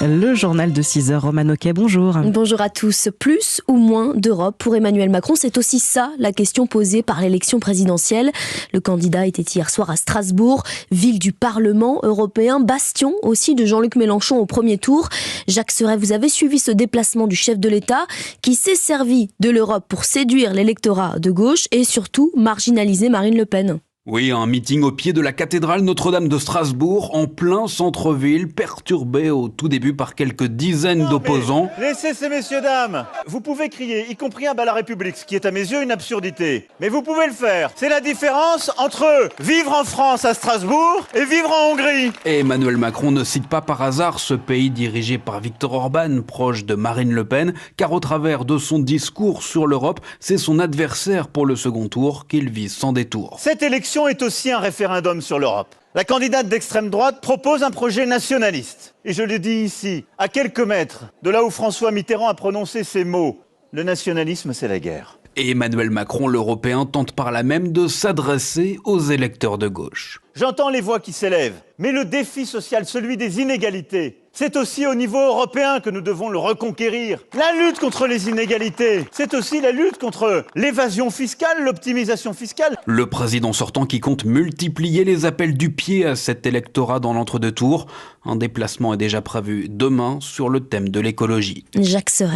Le journal de 6h, Romane Oquet, bonjour. Bonjour à tous. Plus ou moins d'Europe pour Emmanuel Macron? C'est aussi ça la question posée par l'élection présidentielle. Le candidat était hier soir à Strasbourg, ville du Parlement européen, bastion aussi de Jean-Luc Mélenchon au premier tour. Jacques Serret, vous avez suivi ce déplacement du chef de l'État qui s'est servi de l'Europe pour séduire l'électorat de gauche et surtout marginaliser Marine Le Pen. Oui, un meeting au pied de la cathédrale Notre-Dame de Strasbourg, en plein centre-ville, perturbé au tout début par quelques dizaines d'opposants. Laissez ces messieurs, dames. Vous pouvez crier, y compris à la République, ce qui est à mes yeux une absurdité. Mais vous pouvez le faire. C'est la différence entre vivre en France à Strasbourg et vivre en Hongrie. Et Emmanuel Macron ne cite pas par hasard ce pays dirigé par Viktor Orban, proche de Marine Le Pen, car au travers de son discours sur l'Europe, c'est son adversaire pour le second tour qu'il vise sans détour. Cette élection est aussi un référendum sur l'Europe. La candidate d'extrême droite propose un projet nationaliste. Et je le dis ici, à quelques mètres de là où François Mitterrand a prononcé ces mots. Le nationalisme, c'est la guerre. Et Emmanuel Macron, l'Européen, tente par là même de s'adresser aux électeurs de gauche. J'entends les voix qui s'élèvent, mais le défi social, celui des inégalités, c'est aussi au niveau européen que nous devons le reconquérir. La lutte contre les inégalités, c'est aussi la lutte contre l'évasion fiscale, l'optimisation fiscale. Le président sortant qui compte multiplier les appels du pied à cet électorat dans l'entre-deux tours. Un déplacement est déjà prévu demain sur le thème de l'écologie. Jacques Serret.